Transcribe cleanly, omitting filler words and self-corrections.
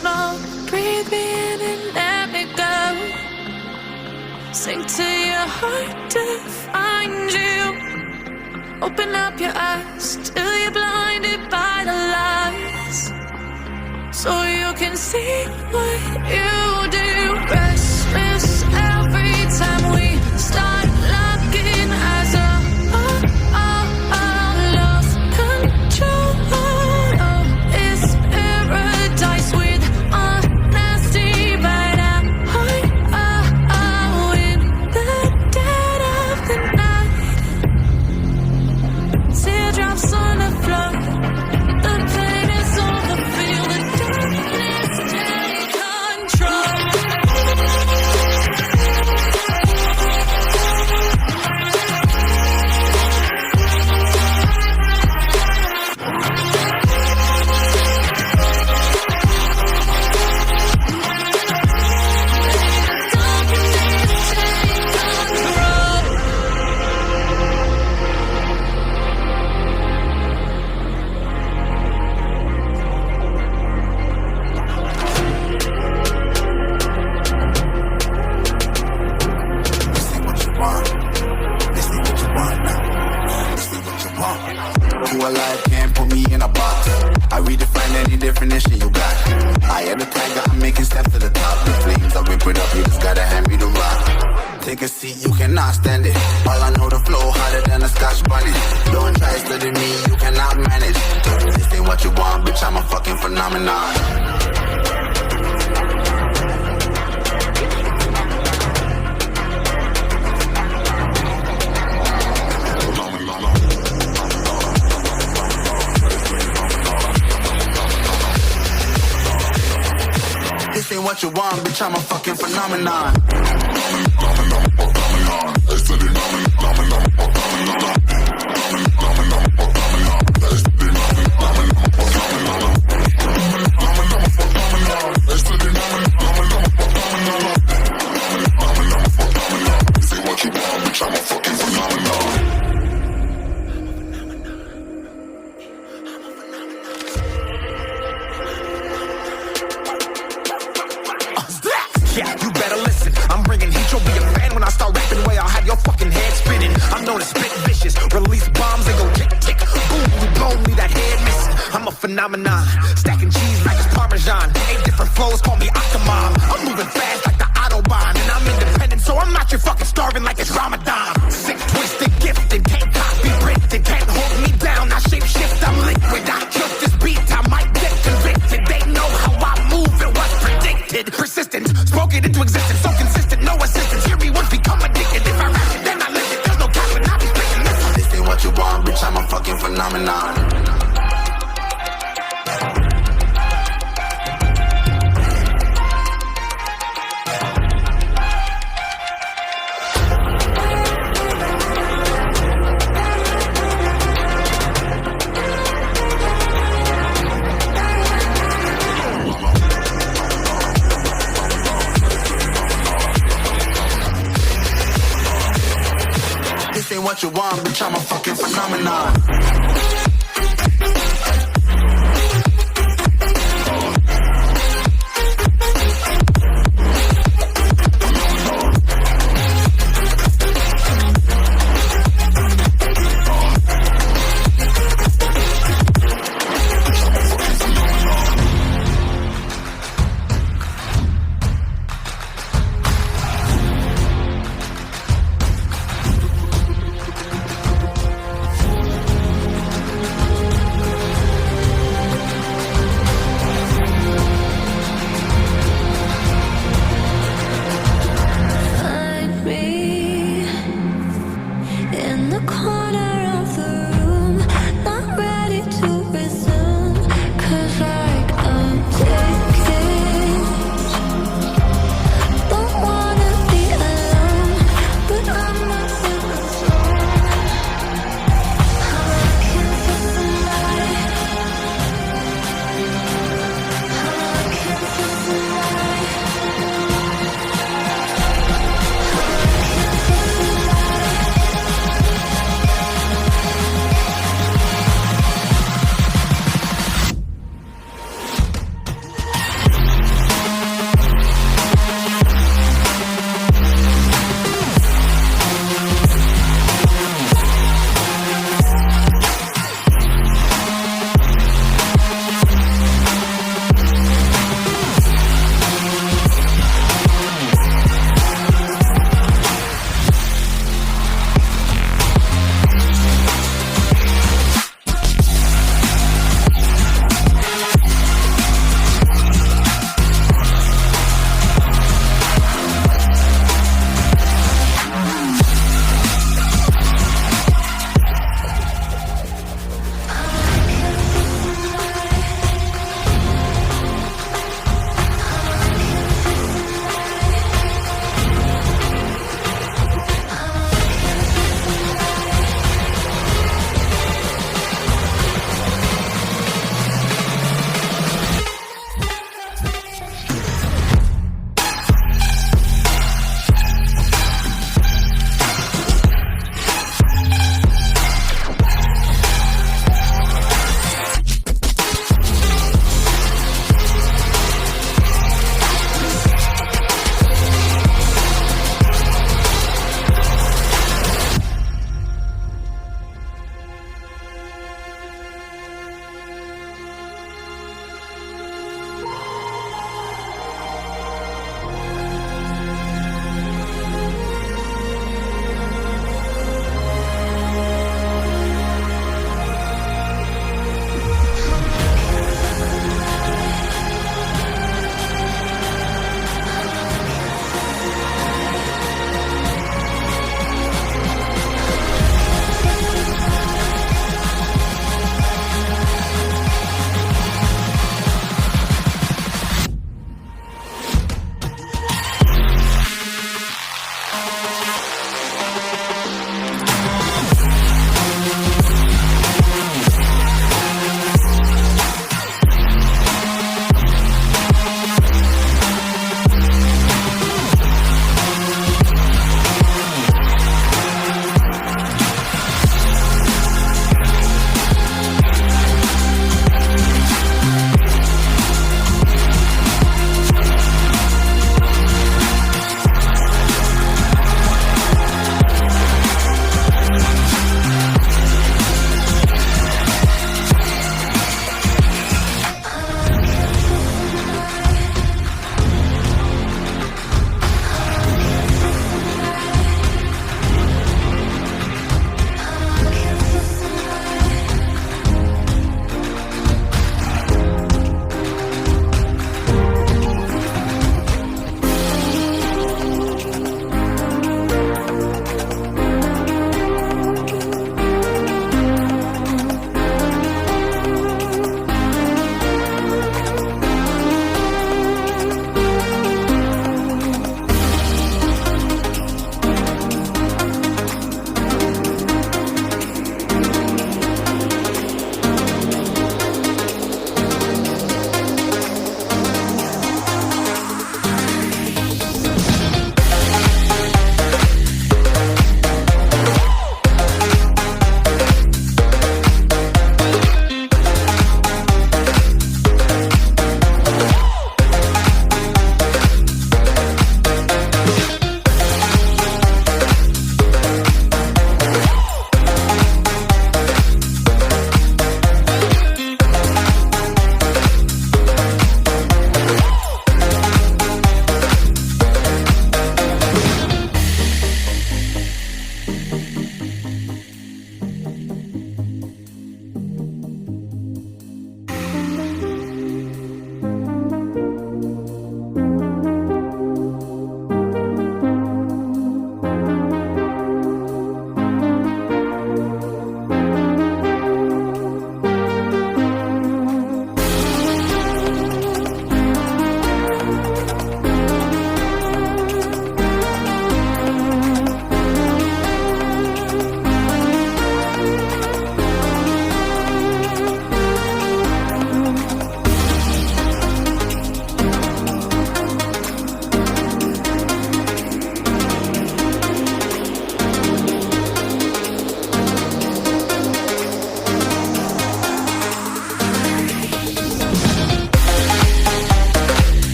smoke. Breathe me in and let me go. Sink to your heart to find you. Open up your eyes till you're blinded by the lies, so you can see what you do. Restless every time we start looking as a lost control. Oh, it's paradise with honesty, but I'm in the dead of the night. Teardrops on the floor. The pain is over. Feel the darkness take control. Who alive can't put me in a box. I redefine any definition you got. I am the tiger, I'm making steps to the top. The flames, I whip it up, you just gotta hand me the rock. Take a seat, you cannot stand it. All I know, the flow harder than a Scotch bunny. Don't try studying me, you cannot manage. This ain't what you want, bitch, I'm a fucking phenomenon. This ain't what you want, bitch, I'm a fucking phenomenon. Yeah, you better listen. I'm bringing heat, you'll be a fan when I start rapping. Way I'll have your fucking head spinning. I'm known as spit vicious, release bombs and go tick tick. Boom, you blow me, that head missing. I'm a phenomenon, stacking cheese like it's Parmesan. 8 different flows, call me Octomom. I'm moving fast like the Autobahn, and I'm independent, so I'm not your fucking starving like it's Ramadan. Sick, twisted, gifted, can't copy, printed, can't hold me down. I shape shift, I'm liquid. I killed this beat, I might get convicted. They know how I move, it was predicted. Persistent, spoke it into existence, so consistent, no assistance. Hear me once, become addicted. If I rap it, then I live it. There's no cap, and I'll be spitting this. This ain't what you want, bitch, I'm a fucking phenomenon. This ain't what you want, bitch, I'm a fucking phenomenon.